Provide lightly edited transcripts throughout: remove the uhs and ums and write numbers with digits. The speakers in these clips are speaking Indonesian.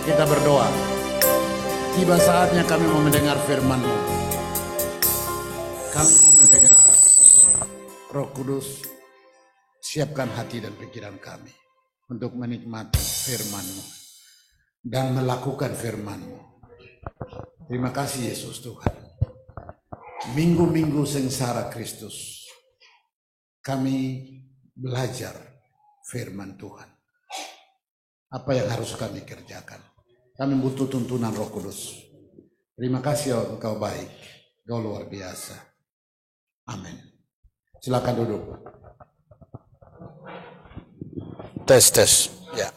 kita berdoa. Tiba saatnya kami mau mendengar firman-Mu. Kami mau mendengar. Roh Kudus, siapkan hati dan pikiran kami untuk menikmati firman-Mu dan melakukan firman-Mu. Terima kasih Yesus Tuhan. Minggu-minggu sengsara Kristus, kami belajar firman Tuhan. Apa yang harus kami kerjakan? Kami butuh tuntunan Roh Kudus. Terima kasih Engkau baik, Engkau luar biasa. Amin. Silakan duduk. Tes. Ya.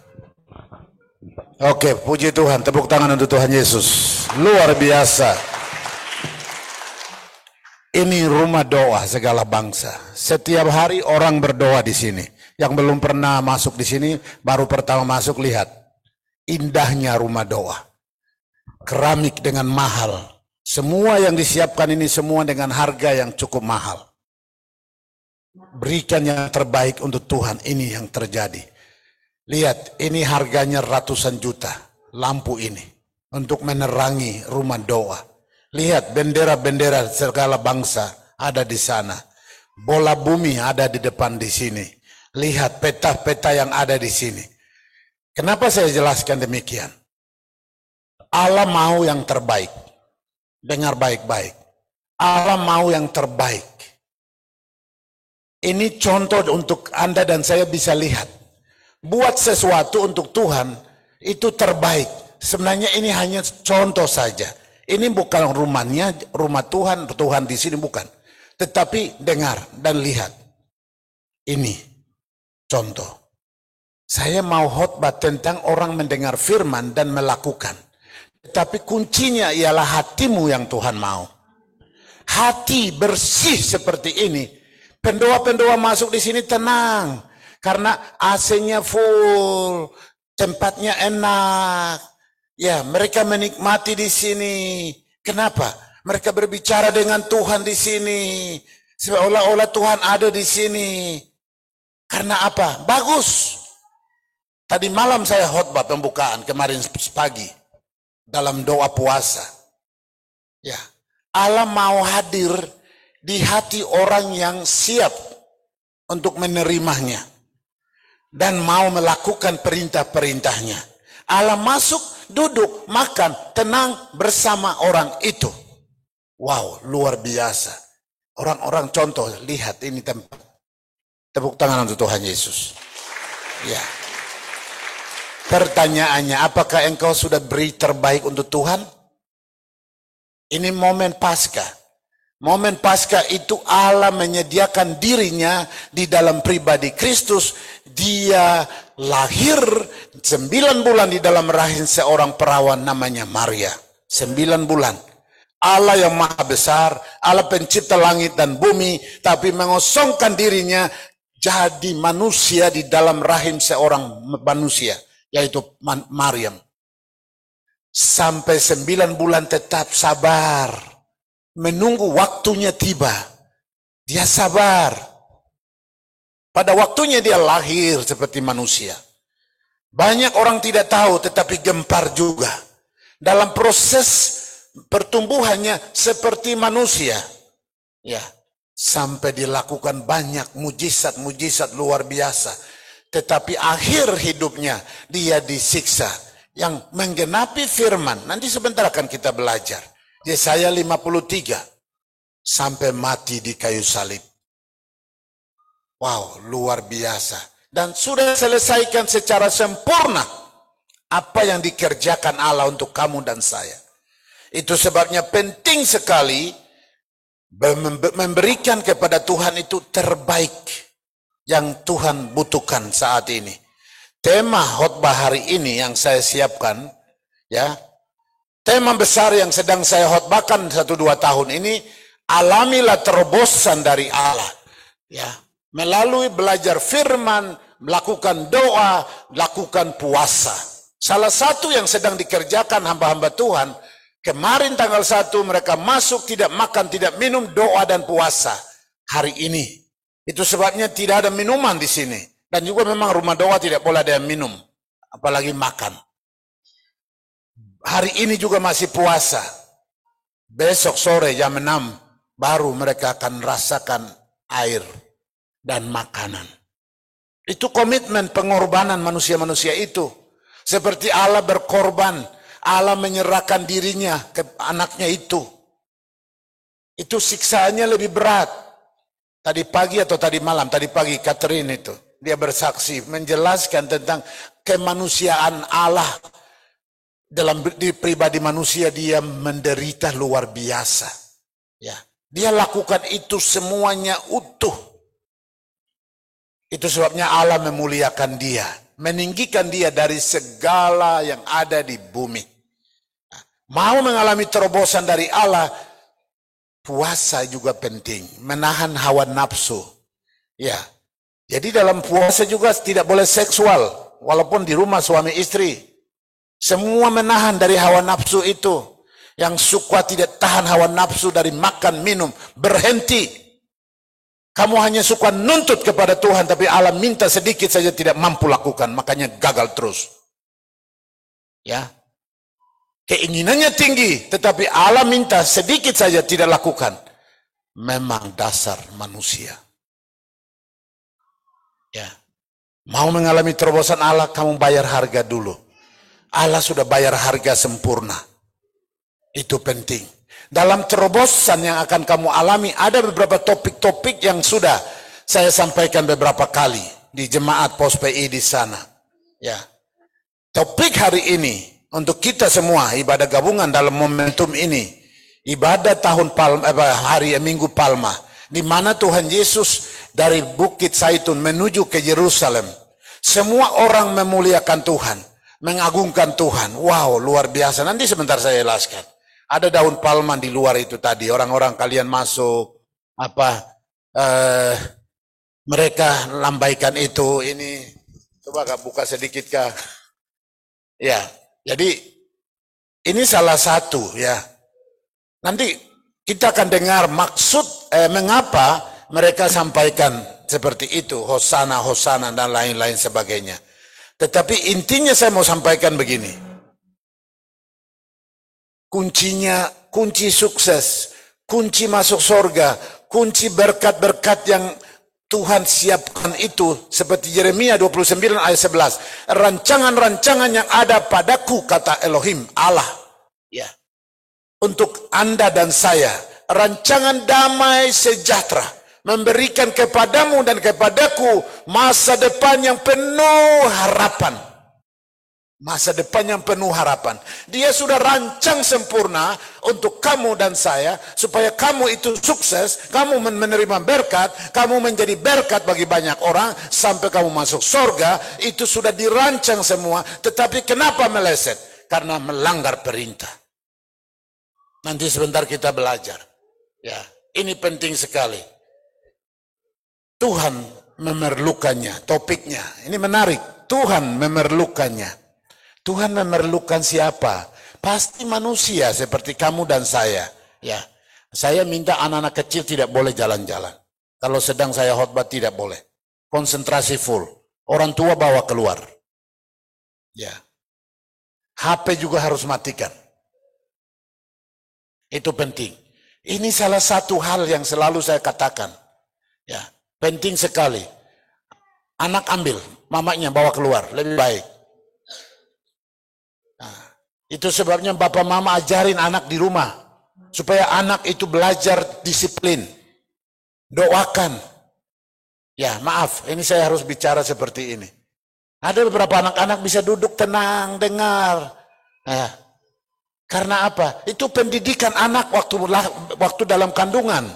Oke, puji Tuhan. Tepuk tangan untuk Tuhan Yesus. Luar biasa. Ini rumah doa segala bangsa. Setiap hari orang berdoa di sini. Yang belum pernah masuk di sini, baru pertama masuk, lihat. Indahnya rumah doa. Keramik dengan mahal. Semua yang disiapkan ini semua dengan harga yang cukup mahal. Berikan yang terbaik untuk Tuhan, ini yang terjadi. Lihat, ini harganya ratusan juta. Lampu ini. Untuk menerangi rumah doa. Lihat, bendera-bendera segala bangsa ada di sana. Bola bumi ada di depan di sini. Lihat peta-peta yang ada di sini. Kenapa saya jelaskan demikian? Allah mau yang terbaik. Dengar baik-baik. Allah mau yang terbaik. Ini contoh untuk Anda dan saya bisa lihat. Buat sesuatu untuk Tuhan itu terbaik. Sebenarnya ini hanya contoh saja. Ini bukan rumahnya, rumah Tuhan, Tuhan di sini bukan. Tetapi dengar dan lihat. Ini contoh. Saya mau khotbah tentang orang mendengar firman dan melakukan. Tetapi kuncinya ialah hatimu yang Tuhan mau. Hati bersih seperti ini. Pendoa-pendoa masuk di sini tenang. Karena AC-nya full. Tempatnya enak. Ya, mereka menikmati di sini. Kenapa? Mereka berbicara dengan Tuhan di sini. Seolah-olah Tuhan ada di sini. Karena apa? Bagus. Tadi malam saya khotbah pembukaan kemarin pagi dalam doa puasa. Ya, Allah mau hadir di hati orang yang siap untuk menerimanya dan mau melakukan perintah-perintahnya. Allah masuk, duduk, makan, tenang bersama orang itu. Wow, luar biasa. Orang-orang contoh, lihat ini tempat. Tepuk tangan untuk Tuhan Yesus. Ya. Pertanyaannya, apakah engkau sudah beri terbaik untuk Tuhan? Ini momen Paskah. Momen Paskah itu Allah menyediakan dirinya di dalam pribadi Kristus. Dia lahir 9 bulan di dalam rahim seorang perawan namanya Maria. 9 bulan. Allah yang maha besar, Allah pencipta langit dan bumi, tapi mengosongkan dirinya jadi manusia di dalam rahim seorang manusia, yaitu Maryam. Sampai 9 bulan tetap sabar. Menunggu waktunya tiba. Dia sabar. Pada waktunya dia lahir seperti manusia. Banyak orang tidak tahu tetapi gempar juga. Dalam proses pertumbuhannya seperti manusia. Ya. Sampai dilakukan banyak mujizat-mujizat luar biasa. Tetapi akhir hidupnya dia disiksa. Yang menggenapi firman. Nanti sebentar akan kita belajar. Yesaya 53. Sampai mati di kayu salib. Wow, luar biasa. Dan sudah selesaikan secara sempurna. Apa yang dikerjakan Allah untuk kamu dan saya. Itu sebabnya penting sekali memberikan kepada Tuhan itu terbaik yang Tuhan butuhkan saat ini. Tema khotbah hari ini yang saya siapkan, ya, tema besar yang sedang saya khotbahkan 1-2 tahun ini, alamilah terobosan dari Allah, ya, melalui belajar firman, melakukan doa, lakukan puasa. Salah satu yang sedang dikerjakan hamba-hamba Tuhan. Kemarin tanggal 1 mereka masuk tidak makan, tidak minum, doa dan puasa. Hari ini. Itu sebabnya tidak ada minuman di sini. Dan juga memang rumah doa tidak boleh ada yang minum. Apalagi makan. hari ini juga masih puasa. Besok sore jam 6 baru mereka akan rasakan air dan makanan. Itu komitmen pengorbanan manusia-manusia itu. Seperti Allah berkorban, Allah menyerahkan dirinya ke anaknya itu. Itu siksaannya lebih berat. Tadi pagi atau tadi malam, tadi pagi Catherine itu, dia bersaksi menjelaskan tentang kemanusiaan Allah. Dalam di pribadi manusia dia menderita luar biasa. Ya, dia lakukan itu semuanya utuh. Itu sebabnya Allah memuliakan dia, meninggikan dia dari segala yang ada di bumi. Mau mengalami terobosan dari Allah, puasa juga penting, menahan hawa nafsu. Ya, jadi dalam puasa juga tidak boleh seksual, walaupun di rumah suami istri. Semua menahan dari hawa nafsu itu. Yang suka tidak tahan hawa nafsu dari makan, minum, berhenti. Kamu hanya suka nuntut kepada Tuhan, tapi Allah minta sedikit saja tidak mampu lakukan, makanya gagal terus. Ya, keinginannya tinggi, tetapi Allah minta sedikit saja tidak lakukan. Memang dasar manusia. Ya, mau mengalami terobosan Allah, kamu bayar harga dulu. Allah sudah bayar harga sempurna. Itu penting. Dalam terobosan yang akan kamu alami, ada beberapa topik-topik yang sudah saya sampaikan beberapa kali di jemaat Pos PI di sana. Ya, topik hari ini untuk kita semua ibadah gabungan dalam momentum ini, ibadah tahun Palma, hari Minggu Palma, di mana Tuhan Yesus dari Bukit Zaitun menuju ke Yerusalem. Semua orang memuliakan Tuhan, mengagungkan Tuhan. Wow, luar biasa. Nanti sebentar saya jelaskan. Ada daun palma di luar itu tadi. Orang-orang kalian masuk, mereka lambaikan itu. Ini coba Kak buka sedikit Kak. Ya, jadi ini salah satu ya. Nanti kita akan dengar maksud mengapa mereka sampaikan seperti itu, hosana, hosana dan lain-lain sebagainya. Tetapi intinya saya mau sampaikan begini. Kuncinya, kunci sukses, kunci masuk surga, kunci berkat-berkat yang Tuhan siapkan itu seperti Yeremia 29 ayat 11. Rancangan-rancangan yang ada padaku, kata Elohim, Allah. Ya. Untuk Anda dan saya, rancangan damai sejahtera, memberikan kepadamu dan kepadaku masa depan yang penuh harapan. Masa depan yang penuh harapan. Dia sudah rancang sempurna untuk kamu dan saya, supaya kamu itu sukses, kamu menerima berkat, kamu menjadi berkat bagi banyak orang, sampai kamu masuk surga. Itu sudah dirancang semua. Tetapi kenapa meleset? Karena melanggar perintah. Nanti sebentar kita belajar. Ya, ini penting sekali. Tuhan memerlukannya, topiknya. Ini menarik. Tuhan memerlukannya. Tuhan memerlukan siapa? Pasti manusia seperti kamu dan saya. Ya, saya minta anak-anak kecil tidak boleh jalan-jalan. Kalau sedang saya khotbah tidak boleh. Konsentrasi full. Orang tua bawa keluar. Ya, HP juga harus matikan. Itu penting. Ini salah satu hal yang selalu saya katakan. Ya, penting sekali. Anak ambil, mamanya bawa keluar, lebih baik. Itu sebabnya bapak mama ajarin anak di rumah. Supaya anak itu belajar disiplin. Doakan. Ya maaf, ini saya harus bicara seperti ini. Ada beberapa anak-anak bisa duduk tenang, dengar. Nah, karena apa? Itu pendidikan anak waktu dalam kandungan.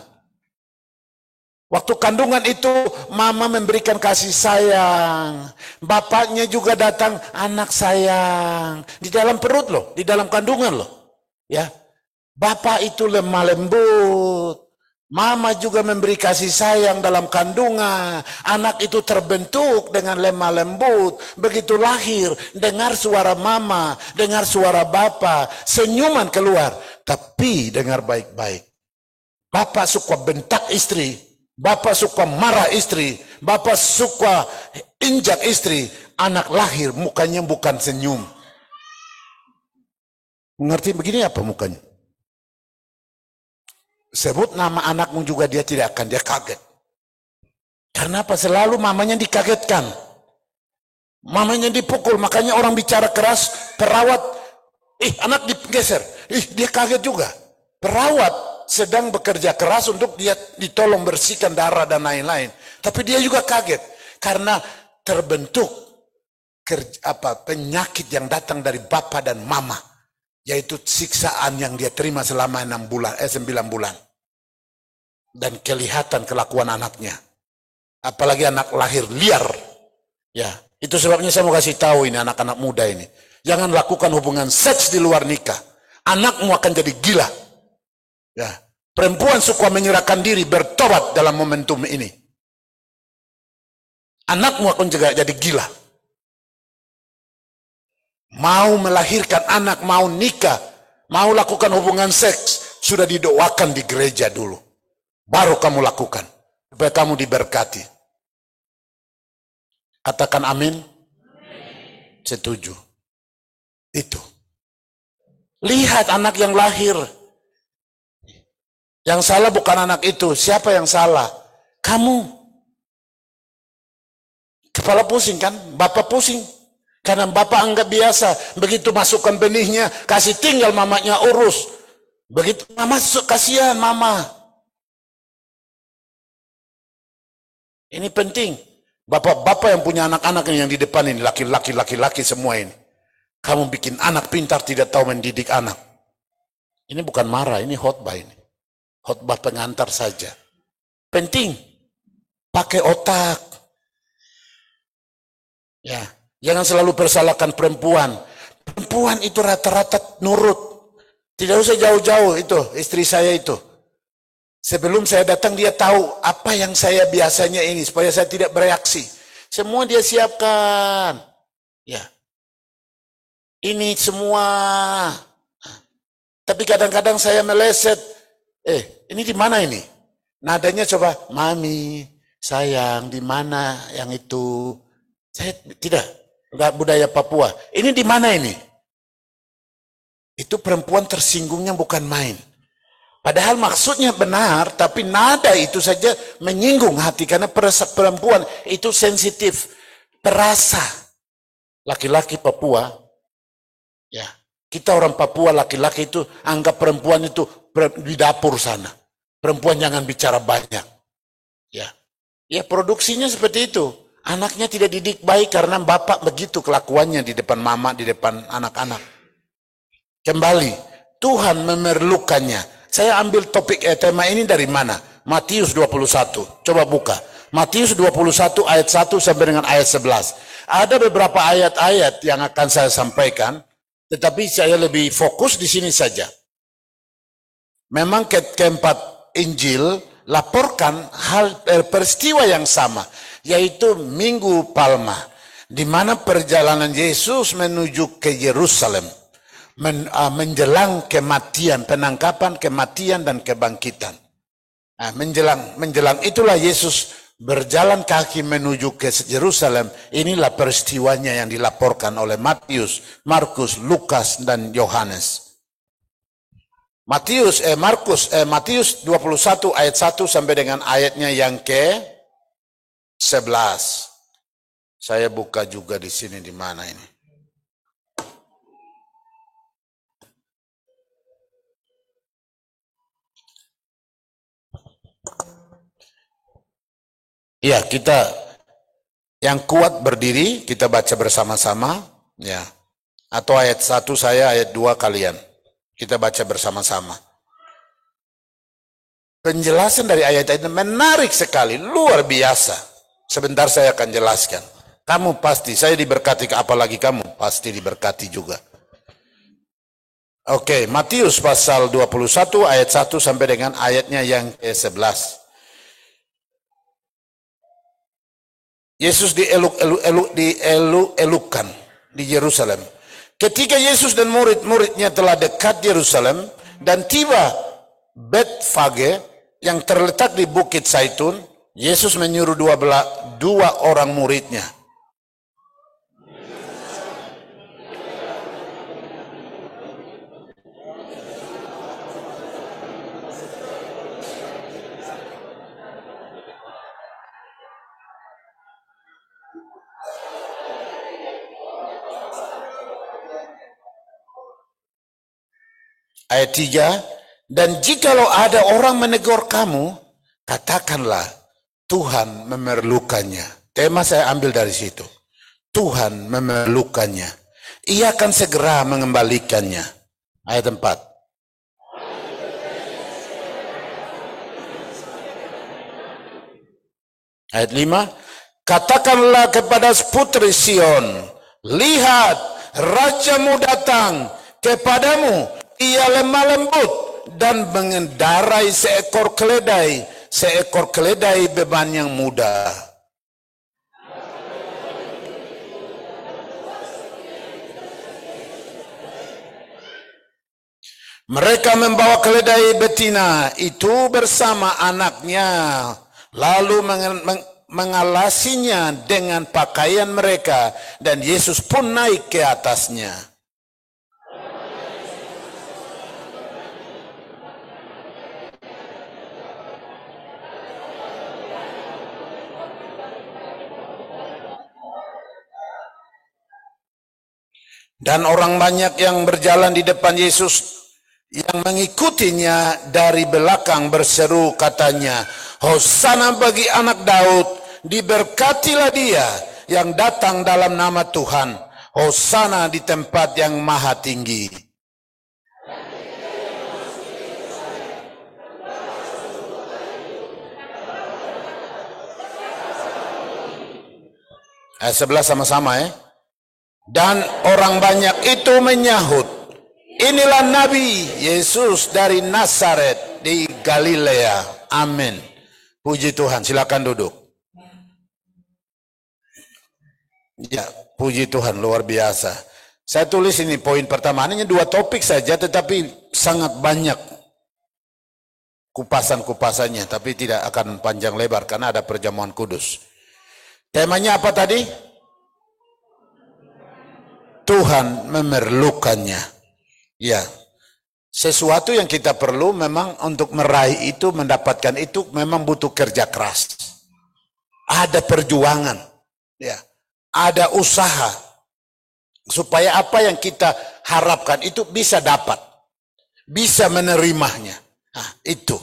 Waktu kandungan itu mama memberikan kasih sayang. Bapaknya juga datang, anak sayang. Di dalam perut loh, di dalam kandungan loh. Ya, bapak itu lemah lembut. Mama juga memberi kasih sayang dalam kandungan. Anak itu terbentuk dengan lemah lembut. Begitu lahir, dengar suara mama, dengar suara bapak. Senyuman keluar. Tapi dengar baik-baik. Bapak suka bentak istri. Bapak suka marah istri, bapak suka injak istri, anak lahir mukanya bukan senyum. Mengerti begini apa mukanya? Sebut nama anakmu juga dia tidak akan, dia kaget. Karena apa? Selalu mamanya dikagetkan. Mamanya dipukul, makanya orang bicara keras, perawat, anak digeser, dia kaget juga. Perawat sedang bekerja keras untuk dia ditolong bersihkan darah dan lain-lain. Tapi dia juga kaget, karena terbentuk penyakit yang datang dari bapak dan mama, yaitu siksaan yang dia terima selama 9 bulan. Dan kelihatan kelakuan anaknya. Apalagi anak lahir liar. Ya, itu sebabnya saya mau kasih tahu ini anak-anak muda ini. Jangan lakukan hubungan seks di luar nikah. Anakmu akan jadi gila. Ya, perempuan suka menyerahkan diri bertobat dalam momentum ini. Anakmu akan juga jadi gila. Mau melahirkan anak, mau nikah, mau lakukan hubungan seks, sudah didoakan di gereja dulu. Baru kamu lakukan, supaya kamu diberkati. Katakan amin. Setuju. Itu. Lihat anak yang lahir. Yang salah bukan anak itu. Siapa yang salah? Kamu. Kepala pusing kan? Bapak pusing. Karena bapak anggap biasa. Begitu masukkan benihnya, kasih tinggal mamanya urus. Begitu mama masuk, kasihan mama. Ini penting. Bapak-bapak yang punya anak-anak yang di depan ini, laki-laki semua ini. Kamu bikin anak pintar tidak tahu mendidik anak. Ini bukan marah, ini khotbah ini. Khotbah pengantar saja. Penting. Pakai otak. Ya, jangan selalu persalahkan perempuan. Perempuan itu rata-rata nurut. Tidak usah jauh-jauh itu, istri saya itu. Sebelum saya datang dia tahu apa yang saya biasanya ini supaya saya tidak bereaksi. Semua dia siapkan. Ya. Ini semua. Tapi kadang-kadang saya meleset. Ini di mana ini? Nadanya coba, mami, sayang, di mana yang itu? Saya tidak, enggak budaya Papua. Ini di mana ini? Itu perempuan tersinggungnya bukan main. Padahal maksudnya benar, tapi nada itu saja menyinggung hati. Karena perempuan itu sensitif, perasa. Laki-laki Papua, ya kita orang Papua laki-laki itu anggap perempuan itu di dapur sana. Perempuan jangan bicara banyak. Ya produksinya seperti itu. Anaknya tidak didik baik karena bapak begitu kelakuannya di depan mama, di depan anak-anak. Kembali, Tuhan memerlukannya. Saya ambil topik tema ini dari mana? Matius 21. Coba buka. Matius 21 ayat 1 sampai dengan ayat 11. Ada beberapa ayat-ayat yang akan saya sampaikan, tetapi saya lebih fokus di sini saja. Memang keempat Injil laporkan hal peristiwa yang sama, yaitu Minggu Palma, di mana perjalanan Yesus menuju ke Yerusalem. Menjelang kematian, penangkapan, kematian, dan kebangkitan. Menjelang itulah Yesus berjalan kaki menuju ke Yerusalem. Inilah peristiwanya yang dilaporkan oleh Matius, Markus, Lukas, dan Yohanes. Matius 21 ayat 1 sampai dengan ayatnya yang ke-11. Saya buka juga di sini, di mana ini? Ya, kita yang kuat berdiri, kita baca bersama-sama, ya. Atau ayat 1 saya, ayat 2 kalian. Kita baca bersama-sama. Penjelasan dari ayat ini menarik sekali, luar biasa. Sebentar saya akan jelaskan. Kamu pasti, saya diberkati, apalagi kamu pasti diberkati juga. Oke, Matius pasal 21 ayat 1 sampai dengan ayatnya yang ke-11. Yesus dieluk-elukkan di Yerusalem. Ketika Yesus dan murid-muridnya telah dekat Yerusalem dan tiba Betfage yang terletak di Bukit Zaitun, Yesus menyuruh dua orang muridnya. Ayat 3, dan jikalau ada orang menegur kamu, katakanlah Tuhan memerlukannya. Tema saya ambil dari situ. Tuhan memerlukannya. Ia akan segera mengembalikannya. Ayat 4. Ayat 5. Katakanlah kepada putri Sion, lihat, rajamu datang kepadamu, ia lemah lembut dan mengendarai seekor keledai beban yang mudah. Mereka membawa keledai betina itu bersama anaknya, lalu mengalasinya dengan pakaian mereka, dan Yesus pun naik ke atasnya. Dan orang banyak yang berjalan di depan Yesus yang mengikutinya dari belakang berseru, katanya, Hosana bagi anak Daud, diberkatilah dia yang datang dalam nama Tuhan, Hosana di tempat yang maha tinggi. Ayat 11 sama-sama ya. Dan orang banyak itu menyahut, inilah Nabi Yesus dari Nazaret di Galilea. Amin. Puji Tuhan, silakan duduk. Ya, puji Tuhan, luar biasa. Saya tulis ini poin pertama, hanya 2 topik saja, tetapi sangat banyak kupasan-kupasannya, tapi tidak akan panjang lebar karena ada perjamuan kudus. Temanya apa tadi? Tuhan memerlukannya. Ya, sesuatu yang kita perlu memang untuk meraih itu, mendapatkan itu memang butuh kerja keras. Ada perjuangan, ya, ada usaha supaya apa yang kita harapkan itu bisa dapat, bisa menerimanya. Nah, itu.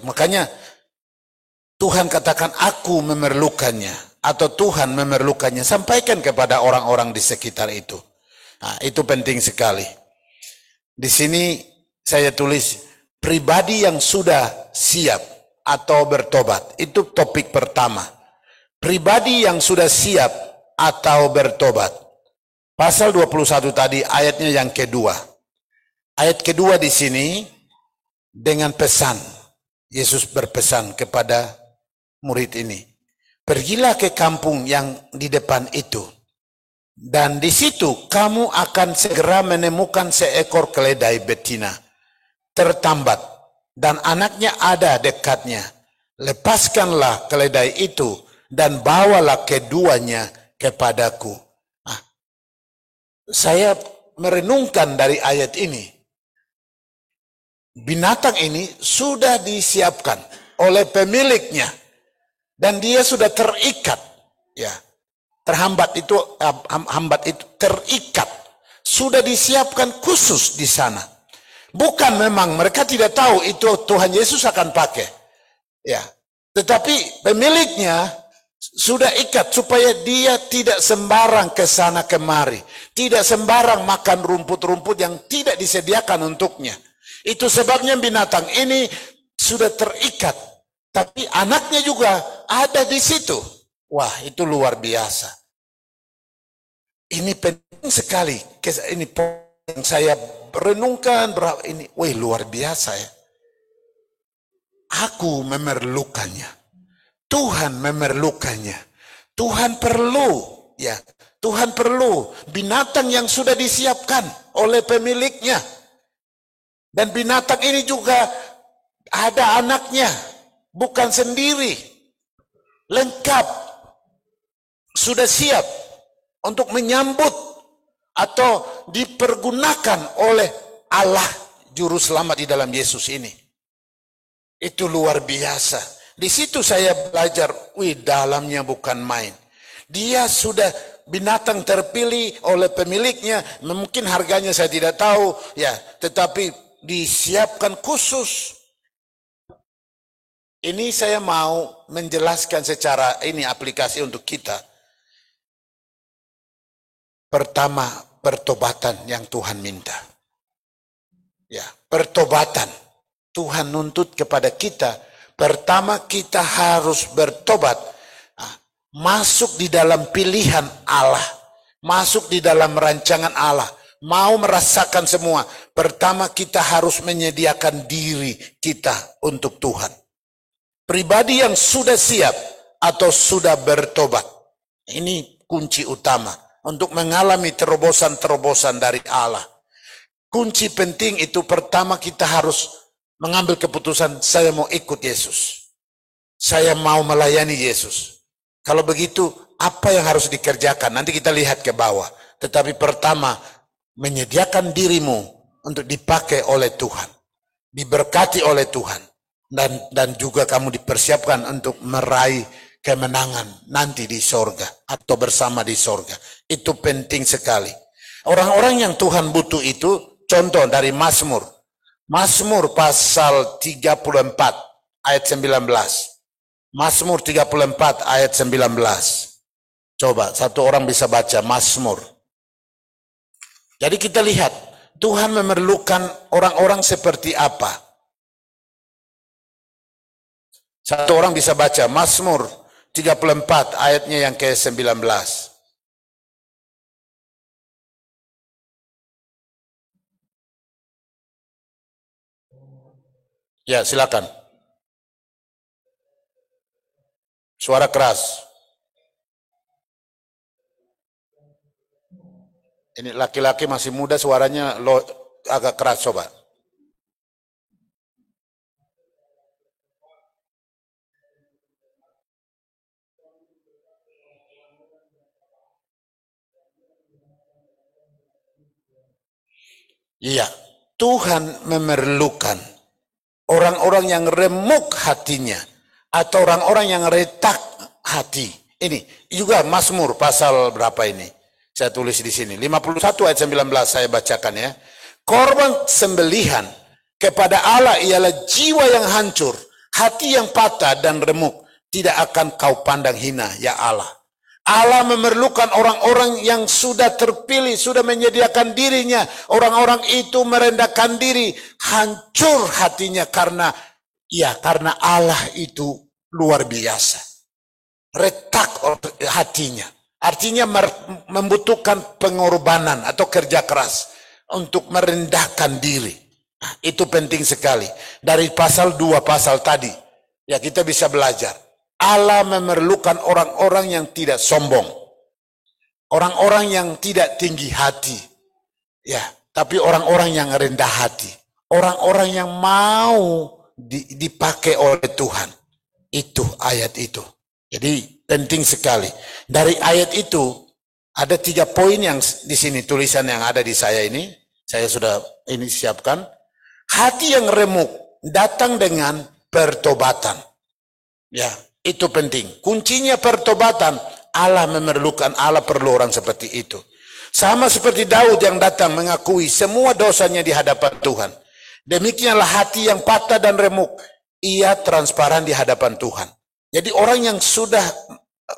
Makanya Tuhan katakan aku memerlukannya. Atau Tuhan memerlukannya, sampaikan kepada orang-orang di sekitar itu. Nah, itu penting sekali. Di sini saya tulis pribadi yang sudah siap atau bertobat. Itu topik pertama. Pribadi yang sudah siap atau bertobat. Pasal 21 tadi ayatnya yang kedua. Ayat kedua di sini dengan pesan. Yesus berpesan kepada murid ini. Pergilah ke kampung yang di depan itu, dan di situ kamu akan segera menemukan seekor keledai betina tertambat, dan anaknya ada dekatnya. Lepaskanlah keledai itu dan bawalah keduanya kepadaku. Nah, saya merenungkan dari ayat ini, binatang ini sudah disiapkan oleh pemiliknya. Dan dia sudah terikat, ya, hambat itu terikat, sudah disiapkan khusus di sana. Bukan memang mereka tidak tahu itu Tuhan Yesus akan pakai, ya, tetapi pemiliknya sudah ikat supaya dia tidak sembarang ke sana kemari, tidak sembarang makan rumput-rumput yang tidak disediakan untuknya. Itu sebabnya binatang ini sudah terikat. Tapi anaknya juga ada di situ. Wah, itu luar biasa. Ini penting sekali. Ini yang saya renungkan. Wih, luar biasa ya. Aku memerlukannya. Tuhan memerlukannya. Tuhan perlu, ya. Tuhan perlu binatang yang sudah disiapkan oleh pemiliknya. Dan binatang ini juga ada anaknya. Bukan sendiri, lengkap, sudah siap untuk menyambut atau dipergunakan oleh Allah Juru Selamat di dalam Yesus ini. Itu luar biasa. Di situ saya belajar, dalamnya bukan main. Dia sudah binatang terpilih oleh pemiliknya, mungkin harganya saya tidak tahu, ya, tetapi disiapkan khusus. Ini saya mau menjelaskan secara ini aplikasi untuk kita. Pertama, pertobatan yang Tuhan minta. Ya, pertobatan. Tuhan nuntut kepada kita. Pertama kita harus bertobat. Masuk di dalam pilihan Allah. Masuk di dalam rancangan Allah. Mau merasakan semua. Pertama kita harus menyediakan diri kita untuk Tuhan. Pribadi yang sudah siap atau sudah bertobat. Ini kunci utama untuk mengalami terobosan-terobosan dari Allah. Kunci penting itu pertama kita harus mengambil keputusan, saya mau ikut Yesus. Saya mau melayani Yesus. Kalau begitu, apa yang harus dikerjakan? Nanti kita lihat ke bawah. Tetapi pertama, menyediakan dirimu untuk dipakai oleh Tuhan. Diberkati oleh Tuhan. Dan juga kamu dipersiapkan untuk meraih kemenangan nanti di sorga atau bersama di sorga. Itu penting sekali. Orang-orang yang Tuhan butuh itu, contoh dari Mazmur. Mazmur pasal 34 ayat 19. Mazmur 34 ayat 19. Coba satu orang bisa baca Mazmur. Jadi kita lihat Tuhan memerlukan orang-orang seperti apa. Satu orang bisa baca Mazmur 34 ayatnya yang ke-19. Ya, silakan. Suara keras. Ini laki-laki masih muda suaranya agak keras, coba. Iya, Tuhan memerlukan orang-orang yang remuk hatinya atau orang-orang yang retak hati. Ini juga Mazmur pasal berapa ini? Saya tulis di sini. 51 ayat 19 saya bacakan ya. Korban sembelihan kepada Allah ialah jiwa yang hancur, hati yang patah dan remuk. Tidak akan kau pandang hina, ya Allah. Allah memerlukan orang-orang yang sudah terpilih, sudah menyediakan dirinya. Orang-orang itu merendahkan diri, hancur hatinya karena Allah itu luar biasa. Retak hatinya. Artinya membutuhkan pengorbanan atau kerja keras untuk merendahkan diri. Nah, itu penting sekali. Dari pasal 2 pasal tadi, ya kita bisa belajar. Allah memerlukan orang-orang yang tidak sombong. Orang-orang yang tidak tinggi hati. Ya, tapi orang-orang yang rendah hati. Orang-orang yang mau dipakai oleh Tuhan. Itu ayat itu. Jadi penting sekali. Dari ayat itu ada 3 poin yang di sini tulisan yang ada di saya ini. Saya sudah ini siapkan. Hati yang remuk datang dengan pertobatan. Ya, itu penting. Kuncinya pertobatan. Allah memerlukan, Allah perlu orang seperti itu. Sama seperti Daud yang datang mengakui semua dosanya di hadapan Tuhan. Demikianlah hati yang patah dan remuk. Ia transparan di hadapan Tuhan. Jadi orang yang sudah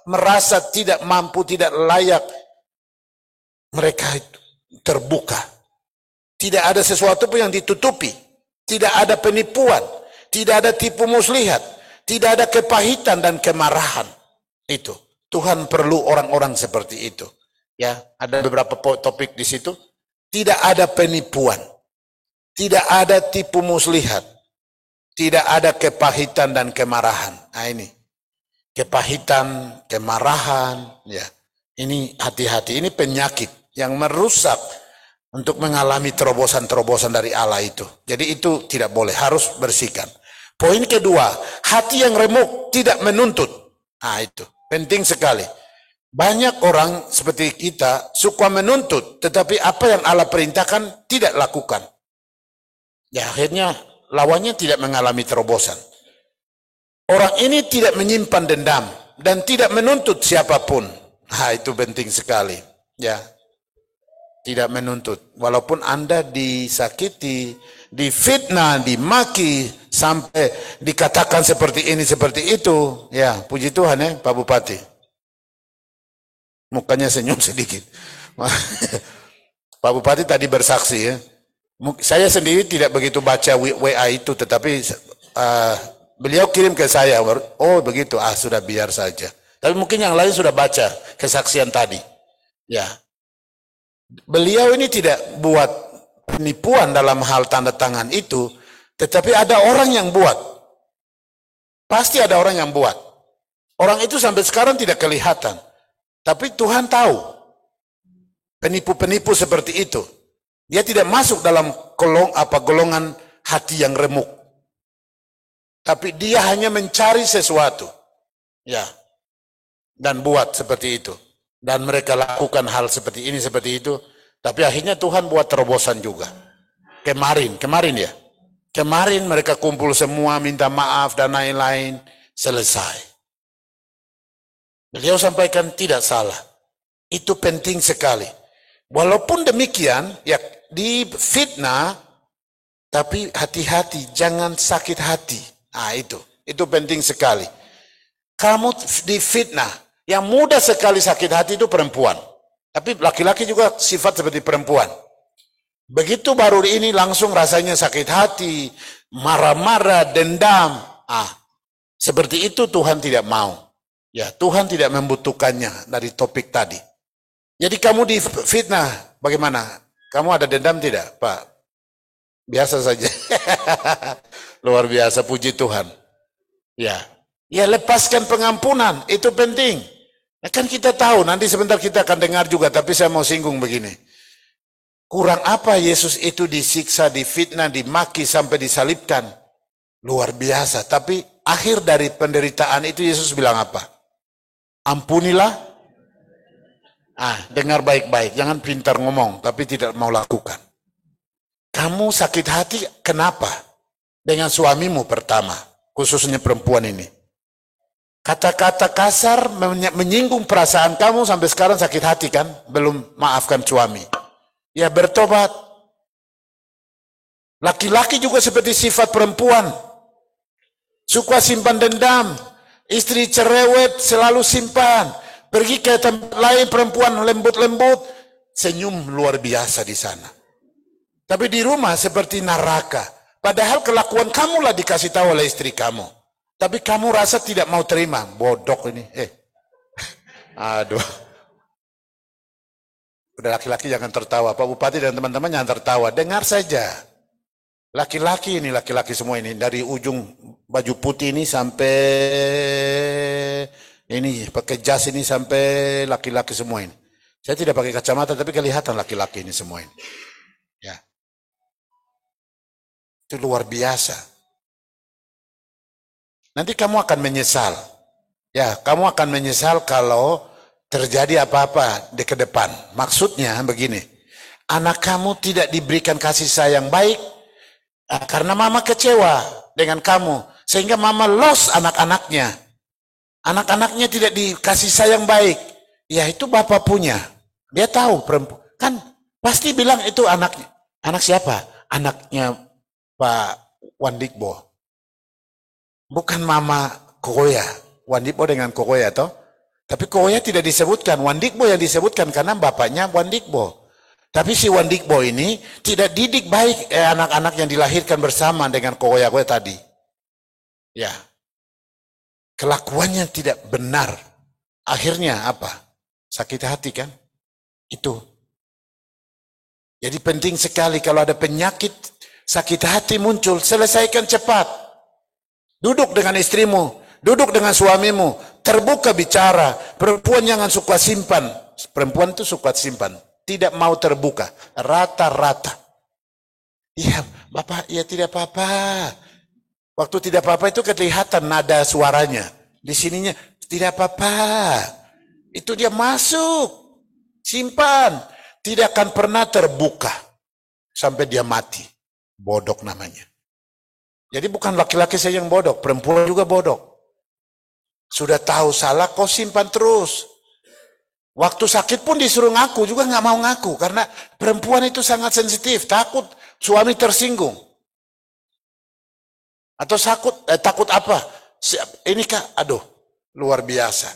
merasa tidak mampu, tidak layak, mereka terbuka. Tidak ada sesuatu pun yang ditutupi. Tidak ada penipuan. Tidak ada tipu muslihat. Tidak ada kepahitan dan kemarahan. Itu. Tuhan perlu orang-orang seperti itu. Ya, ada beberapa topik di situ. Tidak ada penipuan. Tidak ada tipu muslihat. Tidak ada kepahitan dan kemarahan. Nah ini. Kepahitan, kemarahan, ya. Ini hati-hati, ini penyakit yang merusak untuk mengalami terobosan-terobosan dari Allah itu. Jadi itu tidak boleh, harus bersihkan. Poin kedua, hati yang remuk tidak menuntut. Nah itu, penting sekali. Banyak orang seperti kita suka menuntut, tetapi apa yang Allah perintahkan tidak lakukan. Ya akhirnya lawannya tidak mengalami terobosan. Orang ini tidak menyimpan dendam dan tidak menuntut siapapun. Nah itu penting sekali. Ya, tidak menuntut. Walaupun Anda disakiti, difitnah, dimaki, sampai dikatakan seperti ini, seperti itu. Ya, puji Tuhan ya Pak Bupati. Mukanya senyum sedikit. Pak Bupati tadi bersaksi ya. Saya sendiri tidak begitu baca WA itu, tetapi beliau kirim ke saya. Oh begitu, sudah biar saja. Tapi mungkin yang lain sudah baca kesaksian tadi. Ya, beliau ini tidak buat penipuan dalam hal tanda tangan itu, tetapi ada orang yang buat. Pasti ada orang yang buat. Orang itu sampai sekarang tidak kelihatan. Tapi Tuhan tahu penipu-penipu seperti itu. Dia tidak masuk dalam golongan hati yang remuk. Tapi dia hanya mencari sesuatu. Ya. Dan buat seperti itu. Dan mereka lakukan hal seperti ini, seperti itu. Tapi akhirnya Tuhan buat terobosan juga. Kemarin ya. Kemarin mereka kumpul semua, minta maaf dan lain-lain. Selesai. Beliau sampaikan tidak salah. Itu penting sekali. Walaupun demikian, ya difitnah, tapi hati-hati, jangan sakit hati. Nah itu penting sekali. Kamu difitnah, yang mudah sekali sakit hati itu perempuan. Tapi laki-laki juga sifat seperti perempuan. Begitu baru ini langsung rasanya sakit hati, marah-marah, dendam. Seperti itu Tuhan tidak mau. Ya, Tuhan tidak membutuhkannya dari topik tadi. Jadi kamu difitnah, bagaimana? Kamu ada dendam tidak, Pak? Biasa saja. Luar biasa, puji Tuhan. Ya, lepaskan pengampunan, itu penting. Kan kita tahu, nanti sebentar kita akan dengar juga, tapi saya mau singgung begini. Kurang apa Yesus itu disiksa, difitnah, dimaki, sampai disalibkan? Luar biasa, tapi akhir dari penderitaan itu Yesus bilang apa? Ampunilah. Dengar baik-baik, jangan pintar ngomong, tapi tidak mau lakukan. Kamu sakit hati, kenapa? Dengan suamimu pertama, khususnya perempuan ini. Kata-kata kasar menyinggung perasaan kamu sampai sekarang sakit hati kan? Belum maafkan suami. Ya bertobat. Laki-laki juga seperti sifat perempuan. Suka simpan dendam. Istri cerewet selalu simpan. Pergi ke tempat lain perempuan lembut-lembut. Senyum luar biasa di sana. Tapi di rumah seperti neraka. Padahal kelakuan kamulah dikasih tahu oleh istri kamu. Tapi kamu rasa tidak mau terima. Bodoh ini. Aduh. Udah laki-laki jangan tertawa. Pak Bupati dan teman-teman jangan tertawa. Dengar saja. Laki-laki ini, laki-laki semua ini. Dari ujung baju putih ini sampai ini, pakai jas ini sampai laki-laki semua ini. Saya tidak pakai kacamata, tapi kelihatan laki-laki ini semua ini. Ya. Itu luar biasa. Nanti kamu akan menyesal. Ya, kamu akan menyesal kalau terjadi apa-apa di ke depan. Maksudnya begini, anak kamu tidak diberikan kasih sayang baik karena mama kecewa dengan kamu. Sehingga mama lost anak-anaknya. Anak-anaknya tidak dikasih sayang baik. Ya itu bapak punya. Dia tahu perempuan. Kan pasti bilang itu anaknya. Anak siapa? Anaknya Pak Wandikbo. Bukan mama Kokoya. Wandikbo dengan Kokoya toh. Tapi Kokoya tidak disebutkan. Wandikbo yang disebutkan karena bapaknya Wandikbo. Tapi si Wandikbo ini tidak didik baik anak-anak yang dilahirkan bersama dengan Kokoya tadi. Ya. Kelakuannya tidak benar. Akhirnya apa? Sakit hati kan? Itu. Jadi penting sekali kalau ada penyakit sakit hati muncul, selesaikan cepat. Duduk dengan istrimu, duduk dengan suamimu, terbuka bicara. Perempuan jangan suka simpan. Perempuan itu suka simpan, tidak mau terbuka, rata-rata. Iya, Bapak, ya tidak apa-apa. Waktu tidak apa-apa itu kelihatan nada suaranya. Di sininya tidak apa-apa. Itu dia masuk. Simpan. Tidak akan pernah terbuka. Sampai dia mati. Bodoh namanya. Jadi bukan laki-laki saja yang bodoh. Perempuan juga bodoh. Sudah tahu salah kok simpan terus. Waktu sakit pun disuruh ngaku. Juga nggak mau ngaku. Karena perempuan itu sangat sensitif. Takut suami tersinggung. Atau takut apa? Ini kah? Aduh, luar biasa.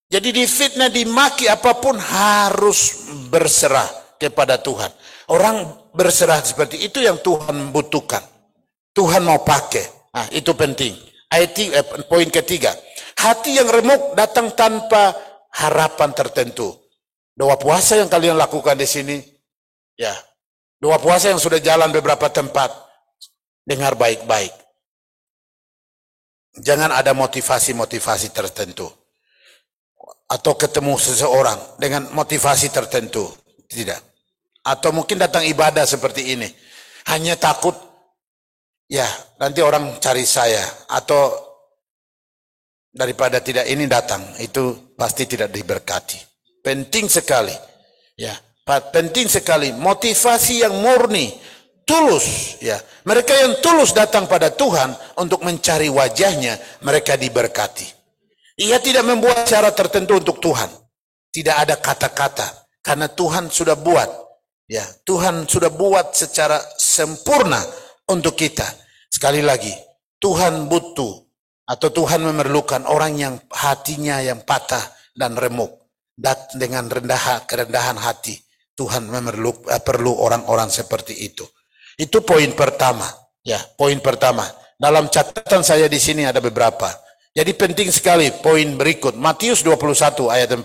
Jadi difitnah, dimaki apapun harus berserah kepada Tuhan. Orang berserah seperti itu yang Tuhan butuhkan. Tuhan mau pakai. Nah, itu penting. Poin ketiga. Hati yang remuk datang tanpa harapan tertentu. Doa puasa yang kalian lakukan di sini, ya. Doa puasa yang sudah jalan beberapa tempat, dengar baik-baik. Jangan ada motivasi-motivasi tertentu. Atau ketemu seseorang dengan motivasi tertentu. Tidak. Atau mungkin datang ibadah seperti ini. Hanya takut, ya nanti orang cari saya. Atau daripada tidak ini datang, itu pasti tidak diberkati. Penting sekali. Ya, penting sekali. Motivasi yang murni, tulus, ya. Mereka yang tulus datang pada Tuhan untuk mencari wajahnya, mereka diberkati. Ia tidak membuat cara tertentu untuk Tuhan. Tidak ada kata-kata, karena Tuhan sudah buat, ya. Tuhan sudah buat secara sempurna untuk kita. Sekali lagi, Tuhan butuh atau Tuhan memerlukan orang yang hatinya yang patah dan remuk. Dan dengan kerendahan hati, Tuhan perlu orang-orang seperti itu. Itu poin pertama, ya, poin pertama. Dalam catatan saya di sini ada beberapa. Jadi penting sekali poin berikut, Matius 21 ayat 4.